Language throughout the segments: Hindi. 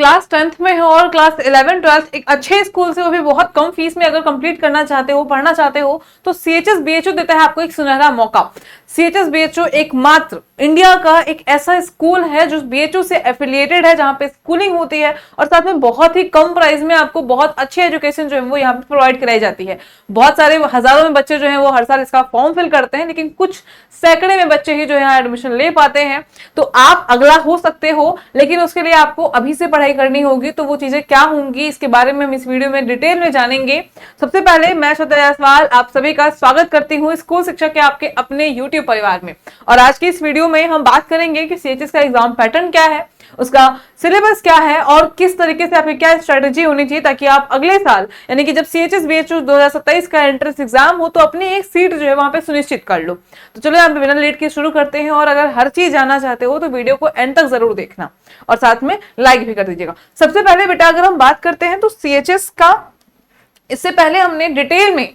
क्लास 10th में हो और क्लास 11 12 एक अच्छे स्कूल से, वो भी बहुत कम फीस में अगर कंप्लीट करना चाहते हो, पढ़ना चाहते हो, तो सीएचएस बीएचयू देता है आपको एक सुनहरा मौका। सीएचएस बीएचयू एकमात्र इंडिया का एक ऐसा स्कूल है जो बीएचयू से एफिलिएटेड है, जहां पे स्कूलिंग होती है और साथ में बहुत ही कम प्राइस में आपको बहुत अच्छी एजुकेशन जो है वो यहाँ पे प्रोवाइड कराई जाती है। बहुत सारे हजारों में बच्चे जो है वो हर साल इसका फॉर्म फिल करते हैं, लेकिन कुछ सैकड़े में बच्चे ही जो है एडमिशन ले पाते हैं। तो आप अगला हो सकते हो, लेकिन उसके लिए आपको अभी से पढ़ाई करनी होगी। तो वो चीजें क्या होंगी इसके बारे में हम इस वीडियो में डिटेल में जानेंगे। सबसे पहले मैं श्रद्धा जायसवाल आप सभी का स्वागत करती हूँ स्कूल शिक्षा के आपके अपने यूट्यूब परिवार में। और आज की इस वीडियो में हम बात करेंगे कि सीएचएस का एग्जाम पैटर्न क्या है, उसका सिलेबस क्या है और किस तरीके से आपकी क्या स्ट्रेटेजी होनी चाहिए, ताकि आप अगले साल यानी कि जब सीएचएस बीएचयू 2027 का एंट्रेंस एग्जाम हो तो अपनी एक सीट जो है वहां पे सुनिश्चित कर लो। तो चलो यहाँ पे बिना लेट के शुरू करते हैं। और अगर हर चीज जानना चाहते हो तो वीडियो को एंड तक जरूर देखना और साथ में लाइक भी कर दीजिएगा। सबसे पहले बेटा अगर हम बात करते हैं तो सीएचएस का, इससे पहले हमने डिटेल में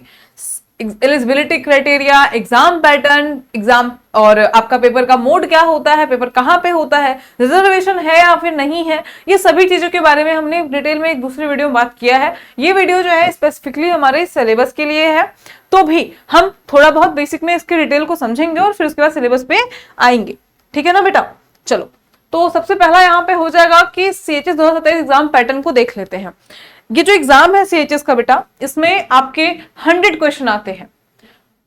eligibility criteria, exam pattern, exam और आपका पेपर का मोड क्या होता है, पेपर कहाँ पे होता है, रिजर्वेशन है या फिर नहीं है, ये सभी चीजों के बारे में हमने डिटेल में एक दूसरे वीडियो में बात किया है। ये वीडियो जो है स्पेसिफिकली हमारे सिलेबस के लिए है, तो भी हम थोड़ा बहुत बेसिक में इसके डिटेल को समझेंगे और फिर उसके बाद सिलेबस पे आएंगे। ठीक है ना बेटा। चलो तो सबसे पहला यहाँ पे हो जाएगा कि सीएचएस 2027 एग्जाम पैटर्न को देख लेते हैं। ये जो एग्जाम है सीएचएस का बेटा, इसमें आपके 100 क्वेश्चन आते हैं।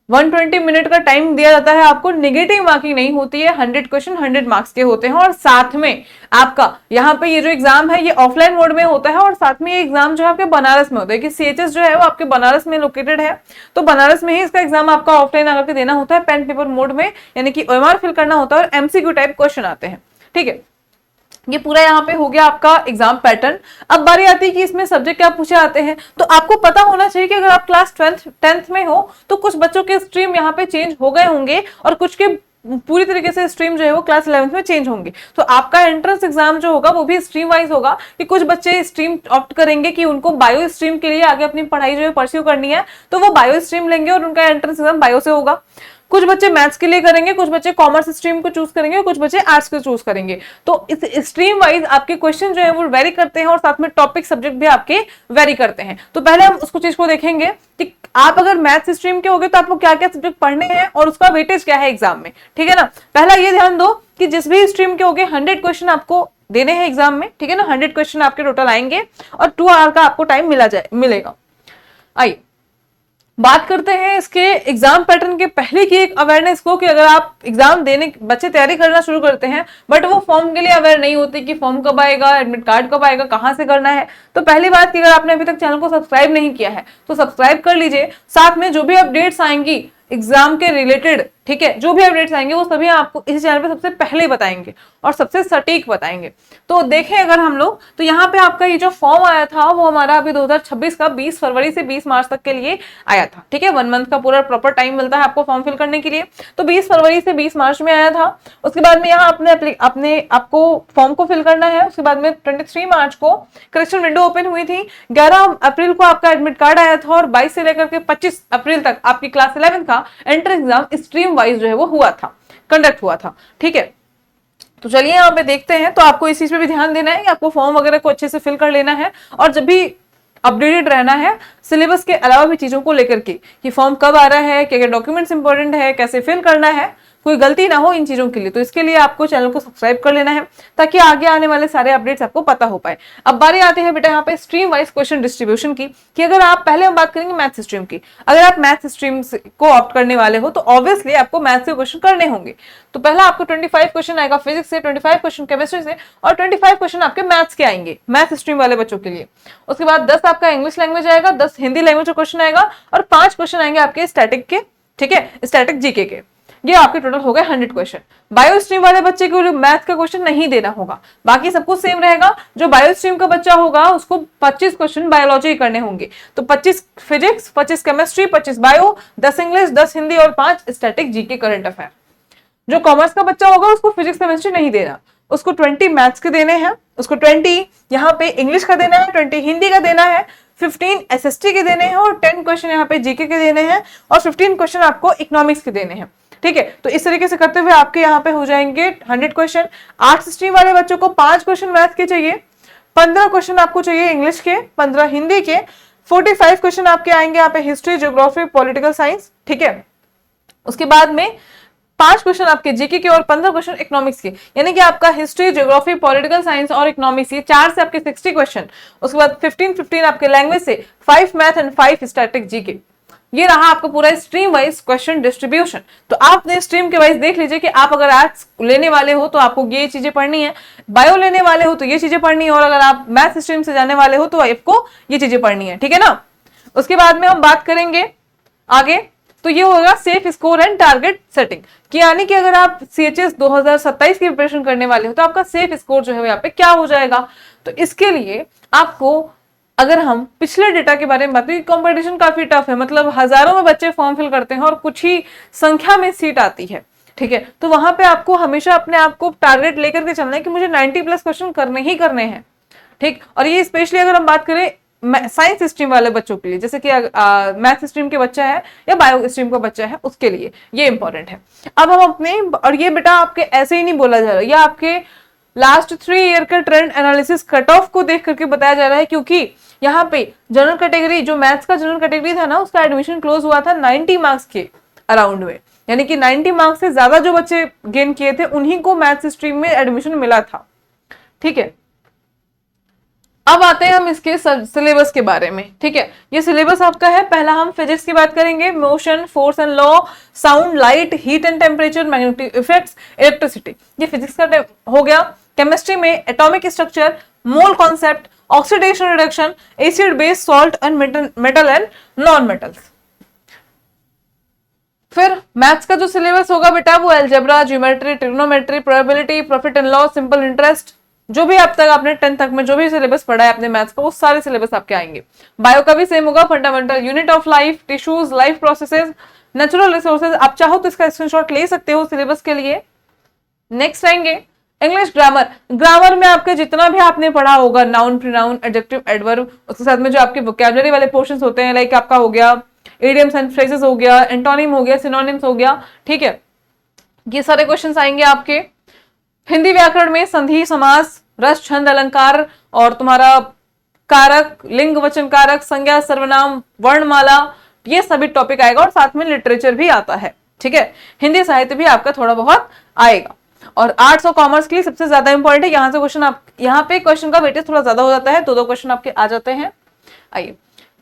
120 मिनट का टाइम दिया जाता है आपको, नेगेटिव मार्किंग नहीं होती है, 100 क्वेश्चन 100 मार्क्स के होते हैं। और साथ में आपका यहाँ पे ये जो एग्जाम है ये ऑफलाइन मोड में होता है और साथ में ये एग्जाम जो है आपके बनारस में होता है कि सीएचएस जो है वो आपके बनारस में लोकेटेड है, तो बनारस में ही इसका एग्जाम आपका ऑफलाइन आकर के देना होता है, पेन पेपर मोड में, यानी कि ओएमआर फिल करना होता है और एमसीक्यू टाइप क्वेश्चन आते हैं। ठीक है, ये पूरा यहाँ पे हो गया आपका एग्जाम पैटर्न। अब बारी आती है कि इसमें सब्जेक्ट क्या पूछे आते हैं। तो आपको पता होना चाहिए कि अगर आप क्लास 10th में हो तो कुछ बच्चों के स्ट्रीम यहाँ पे चेंज हो गए होंगे और कुछ के पूरी तरीके से स्ट्रीम जो है वो क्लास 11th में चेंज होंगे। तो आपका एंट्रेंस एग्जाम जो होगा वो भी स्ट्रीम वाइज होगा कि कुछ बच्चे स्ट्रीम ऑप्ट करेंगे कि उनको बायो स्ट्रीम के लिए आगे अपनी पढ़ाई जो है परस्यू करनी है, तो वो बायो स्ट्रीम लेंगे और उनका एंट्रेंस एग्जाम बायो से होगा। कुछ बच्चे मैथ्स के लिए करेंगे, कुछ बच्चे कॉमर्स स्ट्रीम को चूज करेंगे और कुछ बच्चे आर्ट्स को चूज करेंगे। तो इस स्ट्रीम वाइज आपके क्वेश्चन जो है वो वेरी करते हैं और साथ में टॉपिक सब्जेक्ट भी आपके वेरी करते हैं। तो पहले हम उसको चीज को देखेंगे कि आप अगर मैथ्स स्ट्रीम के होगे तो आपको क्या क्या सब्जेक्ट पढ़ने हैं और उसका वेटेज क्या है एग्जाम में। ठीक है ना। पहला ये ध्यान दो कि जिस भी स्ट्रीम के होगे 100 क्वेश्चन आपको देने हैं एग्जाम में। ठीक है ना, 100 क्वेश्चन आपके टोटल आएंगे और 2 आवर का आपको टाइम मिलेगा। आइए बात करते हैं इसके एग्जाम पैटर्न के पहले की एक अवेयरनेस को, कि अगर आप एग्जाम देने बच्चे तैयारी करना शुरू करते हैं बट वो फॉर्म के लिए अवेयर नहीं होते कि फॉर्म कब आएगा, एडमिट कार्ड कब आएगा, कहां से करना है। तो पहली बात कि अगर आपने अभी तक चैनल को सब्सक्राइब नहीं किया है तो सब्सक्राइब कर लीजिए। साथ में जो भी अपडेट्स आएंगी एग्जाम के रिलेटेड, ठीक है, जो भी अपडेट्स आएंगे वो सभी आपको इस चैनल पे सबसे पहले बताएंगे और सबसे सटीक बताएंगे। तो देखें अगर हम लोग, तो यहाँ पे आपका ये जो फॉर्म आया था वो हमारा अभी 2026 का 20 फरवरी से 20 मार्च तक के लिए आया था। ठीक है, 1 मंथ का पूरा प्रॉपर टाइम मिलता है आपको फॉर्म फिल करने के लिए। तो 20 फरवरी से 20 मार्च में आया था। उसके बाद में यहाँ अपने आपको फॉर्म को फिल करना है। उसके बाद में 23 मार्च को करेक्शन विंडो ओपन हुई थी। 11 अप्रैल को आपका एडमिट कार्ड आया था और 22 से लेकर के 25 अप्रैल तक आपकी क्लास 11 का एंट्रेंस एग्जाम स्ट्रीम वाइज जो है वो हुआ था, कंडक्ट हुआ था। ठीक है, तो चलिए यहाँ पे देखते हैं। तो आपको इस चीज पे भी ध्यान देना है कि आपको फॉर्म वगैरह को अच्छे से फिल कर लेना है और जब भी अपडेटेड रहना है सिलेबस के अलावा भी चीजों को लेकर के कि फॉर्म कब आ रहा है, क्या क्या डॉक्यूमेंट्स इंपॉर्टेंट है, कैसे फिल करना है, कोई गलती ना हो इन चीजों के लिए। तो इसके लिए आपको चैनल को सब्सक्राइब कर लेना है ताकि आगे आने वाले सारे अपडेट्स आपको पता हो पाए। अब बारी आती है बेटा यहाँ पे स्ट्रीम वाइज क्वेश्चन डिस्ट्रीब्यूशन की, कि अगर आप पहले हम बात करेंगे मैथ्स स्ट्रीम की। अगर आप मैथ्स स्ट्रीम को ऑप्ट करने वाले हो तो ऑब्वियसली आपको मैथ्स के क्वेश्चन करने होंगे। तो पहला आपको 25 क्वेश्चन आएगा फिजिक्स से, 25 क्वेश्चन केमिस्ट्री से और 25 क्वेश्चन आपके मैथ्स के आएंगे मैथ्स स्ट्रीम वाले बच्चों के लिए। उसके बाद 10 आपका इंग्लिश लैंग्वेज आएगा, 10 हिंदी लैंग्वेज का क्वेश्चन आएगा और 5 क्वेश्चन आएंगे आपके स्टैटिक के। ठीक है, स्टैटिक जीके के। ये आपके टोटल हो गए 100 क्वेश्चन। बायो स्ट्रीम वाले बच्चे को मैथ का क्वेश्चन नहीं देना होगा, बाकी सबको सेम रहेगा। जो बायो स्ट्रीम का बच्चा होगा उसको 25 क्वेश्चन बायोलॉजी करने होंगे। तो 25 physics, 25 chemistry, 25 bio, 10 English, 10 Hindi और 5 स्टैटिक जीके करंट अफेयर। जो कॉमर्स का बच्चा होगा उसको फिजिक्स केमिस्ट्री नहीं देना, उसको 20 मैथ्स के देने हैं, उसको 20 यहाँ पे इंग्लिश का देना है, 20 हिंदी का देना है, 15 एसएसटी के देने हैं और 10 क्वेश्चन यहाँ पे जीके के देने हैं और 15 क्वेश्चन आपको इकोनॉमिक्स के देने हैं। ठीक है, तो इस तरीके से करते हुए आपके यहाँ पे हो जाएंगे 100 क्वेश्चन। आर्ट्स स्ट्रीम वाले बच्चों को 5 क्वेश्चन मैथ के चाहिए, 15 क्वेश्चन आपको चाहिए इंग्लिश के, 15 हिंदी के, 45 क्वेश्चन आपके आएंगे यहाँ पे हिस्ट्री, ज्योग्राफी, पॉलिटिकल साइंस, ठीक है। उसके बाद में 5 क्वेश्चन आपके जीके के और 15 क्वेश्चन इकोनॉमिक्स के, यानी कि आपका हिस्ट्री, ज्योग्राफी, पॉलिटिकल साइंस और इकोनॉमिक्स, ये 4 से आपके 60 क्वेश्चन। उसके बाद 15 आपके लैंग्वेज से, 5 मैथ एंड 5 स्टैटिक जीके। ये रहा आपका पूरा स्ट्रीम वाइज क्वेश्चन डिस्ट्रीब्यूशन। तो आपने स्ट्रीम के वाइज देख लीजिए कि आप अगर आर्ट्स लेने वाले हो तो आपको ये चीजें पढ़नी है, बायो लेने वाले हो तो ये चीजें पढ़नी है, और अगर आप मैथ स्ट्रीम से जाने वाले हो तो आपको ये चीजें पढ़नी है, ठीक है ना। उसके बाद में हम बात करेंगे आगे, तो ये होगा safe score and target setting, कि यानी कि अगर आप CHS 2027 की प्रिपरेशन करने वाले हो तो आपका सेफ स्कोर जो है यहाँ पे क्या हो जाएगा। तो इसके लिए आपको, अगर हम पिछले डेटा के बारे में बात करें, कंपटीशन काफी टफ है, मतलब हजारों में बच्चे फॉर्म फिल करते हैं और कुछ ही संख्या में सीट आती है, ठीक है। तो वहां पे आपको हमेशा अपने आप को टारगेट लेकर के चलना है कि मुझे 90+ क्वेश्चन करने ही करने हैं, ठीक। और ये स्पेशली अगर हम बात करें साइंस स्ट्रीम वाले बच्चों के लिए, जैसे कि मैथ स्ट्रीम के बच्चा है या बायो स्ट्रीम का बच्चा है, उसके लिए ये इंपॉर्टेंट है। अब हम अपने, और ये बेटा आपके ऐसे ही नहीं बोला जा रहा, ये आपके लास्ट 3 ईयर का ट्रेंड एनालिसिस कट ऑफ को देख करके बताया जा रहा है, क्योंकि यहाँ पे जनरल कैटेगरी, जो मैथ्स का जनरल कैटेगरी था ना, उसका एडमिशन क्लोज हुआ था 90 मार्क्स के अराउंड में, यानी कि 90 मार्क्स से ज्यादा जो बच्चे गेन किए थे उन्हीं को मैथ्स स्ट्रीम में एडमिशन मिला था, ठीक है। अब आते हैं हम इसके सिलेबस के बारे में, ठीक है। ये सिलेबस आपका है, पहला हम फिजिक्स की बात करेंगे, motion, force and law, sound, light, heat and temperature, magnetic effects, electricity, ये फिजिक्स का हो गया। केमिस्ट्री में atomic structure, mole concept, oxidation reduction, acid base, salt and metal and non metals. फिर मैथ्स का जो सिलेबस होगा बेटा वो algebra, geometry, trigonometry, probability, profit and loss, simple interest, जो भी आप तक आपने 10th तक में जो भी सिलेबस पढ़ा है अपने मैथ्स का, वो सारे सिलेबस आपके आएंगे। बायो का भी सेम होगा, fundamental unit of life, tissues, life processes, natural resources, आप चाहो तो इसका स्क्रीनशॉट ले सकते हो सिलेबस के लिए। नेक्स्ट आएंगे इंग्लिश ग्रामर। ग्रामर में आपके जितना भी आपने पढ़ा होगा, नाउन, प्रोनाउन, एडजेक्टिव, एडवर्ब, उसके साथ में जो आपके वोकैबुलरी वाले पोर्शंस होते हैं, लाइक आपका हो गया इडियम्स एंड फ्रेजेस हो गया, एंटोनिम हो गया, सिनोनिम्स हो गया, ठीक है। ये सारे क्वेश्चंस आएंगे आपके। हिंदी व्याकरण में संधि, समास, रस, छंद, अलंकार और तुम्हारा कारक, लिंग, वचन कारक, संज्ञा, सर्वनाम, वर्णमाला, ये सभी टॉपिक आएगा, और साथ में लिटरेचर भी आता है, ठीक है। हिंदी साहित्य भी आपका थोड़ा बहुत आएगा। और आर्ट्स और कॉमर्स के लिए सबसे ज्यादा इंपॉर्टेंट है, यहाँ से क्वेश्चन, आप यहाँ पे क्वेश्चन का वेटेज थोड़ा ज्यादा हो जाता है, 2-2 क्वेश्चन आपके आ जाते हैं। आइए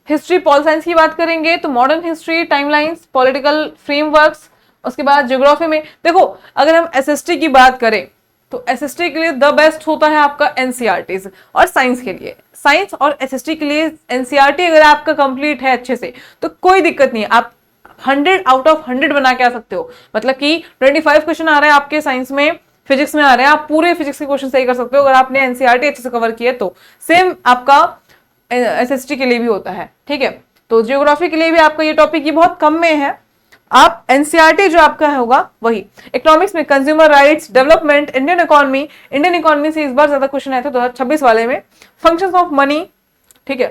हिस्ट्री, पॉल साइंस की बात करेंगे तो modern history, timelines, political frameworks. उसके बाद ज्योग्राफी में देखो, अगर हम SST की बात करें तो SST के लिए द बेस्ट होता है आपका NCERT, और साइंस के लिए, साइंस और SST के लिए NCERT अगर आपका कंप्लीट है अच्छे से तो कोई दिक्कत नहीं है, आप 100 आउट ऑफ 100 बना के आ सकते हो। मतलब कि 25 क्वेश्चन आ रहे हैं आपके साइंस में, फिजिक्स में आ रहे हैं, आप पूरे फिजिक्स के क्वेश्चन सही कर सकते हो अगर आपने NCERT अच्छे से कवर किया तो। सेम आपका SST के लिए भी होता है, ठीक है। तो जियोग्राफी के लिए भी आपका ये टॉपिक ये बहुत कम में है, आप NCERT जो आपका होगा वही। इकोनॉमिक्स में consumer rights, development, Indian economy से इस बार ज्यादा क्वेश्चन आए थे 2026 वाले में, फंक्शंस ऑफ मनी, ठीक है।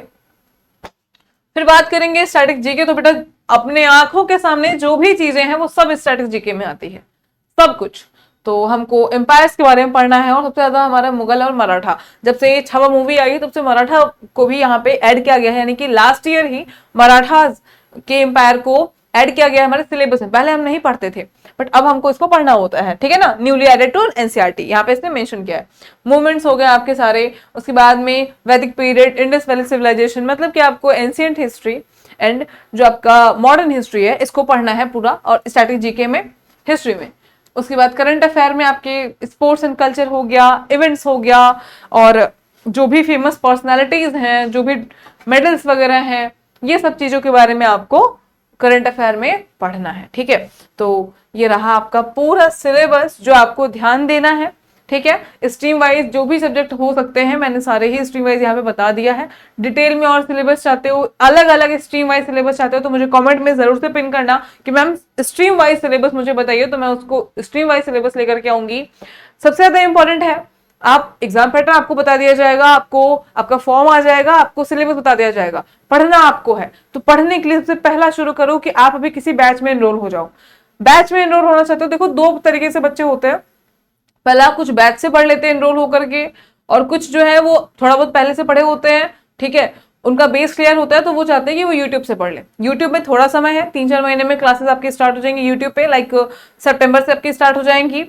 फिर बात करेंगे स्टैटिक जीके, तो बेटा अपने आंखों के सामने जो भी चीजें हैं वो सब स्टैटिक जीके में आती है, सब कुछ। तो हमको एम्पायर्स के बारे में पढ़ना है, और सबसे ज्यादा हमारा मुगल और मराठा, जब से ये छावा मूवी आई तब से मराठा को भी यहाँ पे ऐड किया गया है, यानी कि लास्ट ईयर ही मराठा के एम्पायर को ऐड किया गया हमारे सिलेबस में। पहले हम नहीं पढ़ते थे बट अब हमको इसको पढ़ना होता है, ठीक है ना, न्यूली एडेड टू NCERT, यहाँ पे इसने मेंशन किया है। मूवमेंट्स हो गए आपके सारे। उसके बाद में वैदिक पीरियड, इंडस वैली सिविलाइजेशन, मतलब कि आपको एंशिएंट हिस्ट्री एंड जो आपका मॉडर्न हिस्ट्री है इसको पढ़ना है पूरा, और स्टैटिक जीके में, हिस्ट्री में। उसके बाद करंट अफेयर में आपके स्पोर्ट्स एंड कल्चर हो गया, इवेंट्स हो गया, और जो भी फेमस पर्सनैलिटीज हैं, जो भी मेडल्स वगैरह हैं, ये सब चीजों के बारे में आपको करंट अफेयर में पढ़ना है, ठीक है। तो ये रहा आपका पूरा सिलेबस जो आपको ध्यान देना है, ठीक है। स्ट्रीम वाइज जो भी सब्जेक्ट हो सकते हैं मैंने सारे ही स्ट्रीम वाइज यहाँ पे बता दिया है। डिटेल में और सिलेबस चाहते हो, अलग अलग स्ट्रीम वाइज सिलेबस चाहते हो तो मुझे कमेंट में जरूर से पिन करना कि मैम स्ट्रीम वाइज सिलेबस मुझे बताइए, तो मैं उसको स्ट्रीम वाइज सिलेबस लेकर के आऊंगी। सबसे ज्यादा इंपॉर्टेंट है, आप एग्जाम पैटर्न आपको बता दिया जाएगा, आपको आपका फॉर्म आ जाएगा, आपको सिलेबस बता दिया जाएगा, पढ़ना आपको है। तो पढ़ने के लिए सबसे पहला शुरू करो कि आप अभी किसी बैच में एनरोल हो जाओ। बैच में एनरोल होना चाहते हो, देखो 2 तरीके से बच्चे होते हैं, पहला कुछ बैच से पढ़ लेते हैं एनरोल होकर के, और कुछ जो है वो थोड़ा बहुत पहले से पढ़े होते हैं, ठीक है, उनका बेस क्लियर होता है, तो वो चाहते हैं कि वो यूट्यूब से पढ़ ले। यूट्यूब में थोड़ा समय है, 3-4 महीने में क्लासेस आपकी स्टार्ट हो जाएंगी यूट्यूब पे, लाइक सितंबर से आपकी स्टार्ट हो जाएंगी।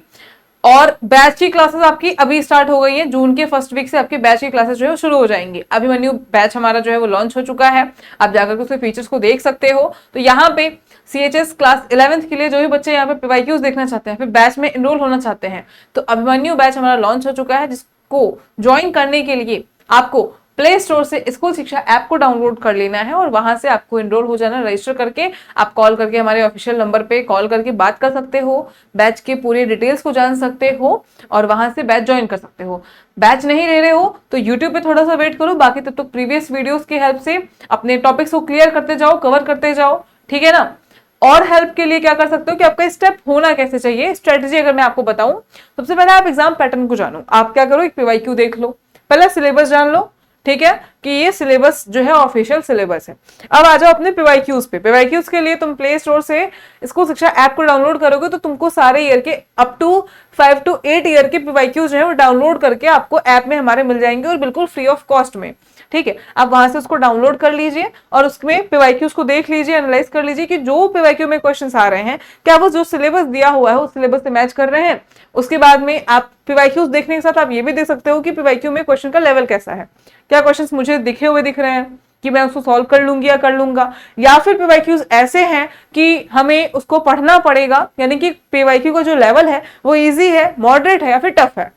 और बैच की क्लासेस आपकी अभी स्टार्ट हो गई है, जून के फर्स्ट वीक से आपकी बैच की क्लासेस जो है शुरू हो जाएंगी। अभिमन्यु बैच हमारा जो है वो लॉन्च हो चुका है, आप जाकर के उसके फीचर्स को देख सकते हो। तो यहाँ पे CHS क्लास 11th के लिए जो भी बच्चे यहाँ पे PYQs देखना चाहते हैं, फिर बैच में एनरोल होना चाहते हैं, तो अभिमन्यु बैच हमारा लॉन्च हो चुका है, जिसको ज्वाइन करने के लिए आपको प्ले स्टोर से स्कूल शिक्षा ऐप को डाउनलोड कर लेना है और वहां से आपको एनरोल हो जाना, रजिस्टर करके आप कॉल करके हमारे ऑफिशियल नंबर पे कॉल करके बात कर सकते हो, बैच के पूरे डिटेल्स को जान सकते हो और वहां से बैच ज्वाइन कर सकते हो। बैच नहीं ले रहे हो तो यूट्यूब पे थोड़ा सा वेट करो, बाकी तब तो प्रीवियस वीडियोस की हेल्प से अपने टॉपिक्स को क्लियर करते जाओ, कवर करते जाओ, ठीक है ना। और हेल्प के लिए क्या कर सकते हो कि आपका स्टेप होना कैसे चाहिए, स्ट्रेटेजी अगर मैं आपको बताऊं, सबसे पहले आप एग्जाम पैटर्न को जानो। आप क्या करो, एक PYQ देख लो, पहले सिलेबस जान लो, ठीक है, कि ये सिलेबस जो है ऑफिशियल सिलेबस है। अब आ जाओ अपने PYQs पे। PYQs के लिए तुम प्ले स्टोर से स्कूल शिक्षा ऐप को डाउनलोड करोगे तो तुमको सारे ईयर के अप टू 5 to 8 ईयर के PYQs जो है वो डाउनलोड करके आपको ऐप में हमारे मिल जाएंगे और बिल्कुल फ्री ऑफ कॉस्ट में, ठीक है। आप वहां से उसको डाउनलोड कर लीजिए और उसमें PYQs को देख लीजिए, एनालाइज कर लीजिए कि जो PYQ में क्वेश्चंस आ रहे हैं क्या वो जो सिलेबस दिया हुआ है उस सिलेबस से मैच कर रहे हैं। उसके बाद में आप PYQs देखने के साथ आप ये भी देख सकते हो कि PYQ में क्वेश्चन का लेवल कैसा है, क्या क्वेश्चंस मुझे दिखे हुए दिख रहे हैं कि मैं उसको सॉल्व कर लूंगी या कर लूंगा, या फिर PYQs ऐसे हैं कि हमें उसको पढ़ना पड़ेगा, यानी कि PYQ का जो लेवल है वो इजी है, मॉडरेट है या फिर टफ है।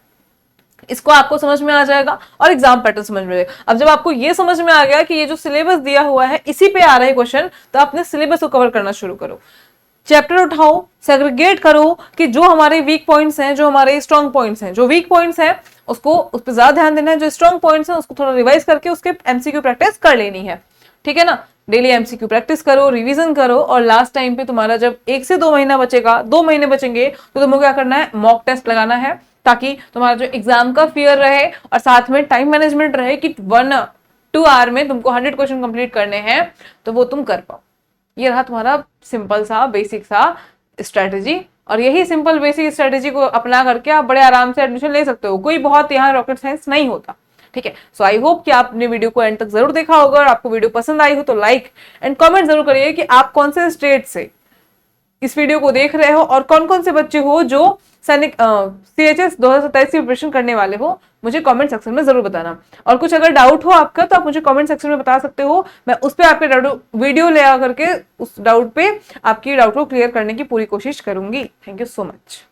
इसको आपको समझ में आ जाएगा और एग्जाम पैटर्न समझ में आएगा। अब जब आपको ये समझ में आ गया कि ये जो सिलेबस दिया हुआ है इसी पे आ रहे हैं क्वेश्चन, तो अपने सिलेबस को कवर करना शुरू करो, चैप्टर उठाओ, सेग्रीगेट करो कि जो हमारे वीक पॉइंट्स हैं, जो हमारे स्ट्रॉन्ग पॉइंट्स हैं, जो वीक पॉइंट्स हैं उसको उस पर ज्यादा ध्यान देना है, जो स्ट्रॉन्ग पॉइंट्स हैं उसको थोड़ा रिवाइज करके उसके MCQ प्रैक्टिस कर लेनी है, ठीक है ना। डेली MCQ प्रैक्टिस करो, रिवीजन करो और लास्ट टाइम पे तुम्हारा जब 1 से 2 महीना बचेगा, 2 महीने बचेंगे, तो तुमको क्या करना है, मॉक टेस्ट लगाना है, ताकि तुम्हारा जो एग्जाम का फियर रहे और साथ में टाइम मैनेजमेंट रहे कि 1-2 आवर में तुमको 100 क्वेश्चन कंप्लीट करने हैं, तो वो तुम कर पाओ। ये रहा तुम्हारा सिंपल सा बेसिक सा स्ट्रेटेजी, और यही सिंपल बेसिक स्ट्रेटेजी को अपना करके आप बड़े आराम से एडमिशन ले सकते हो। कोई बहुत यहाँ रॉकेट साइंस नहीं होता, ठीक है। सो आई होप कि आपने वीडियो को एंड तक जरूर देखा होगा, और आपको वीडियो पसंद आई हो तो लाइक एंड कमेंट जरूर करिए कि आप कौन से स्टेट से इस वीडियो को देख रहे हो और कौन कौन से बच्चे हो जो सैनिक CHS 2027 की प्रिपरेशन करने वाले हो, मुझे कमेंट सेक्शन में जरूर बताना। और कुछ अगर डाउट हो आपका तो आप मुझे कमेंट सेक्शन में बता सकते हो, मैं उस पर आपके डाउट वीडियो ले आकर के उस डाउट पे आपकी डाउट को क्लियर करने की पूरी कोशिश करूंगी। Thank you so much.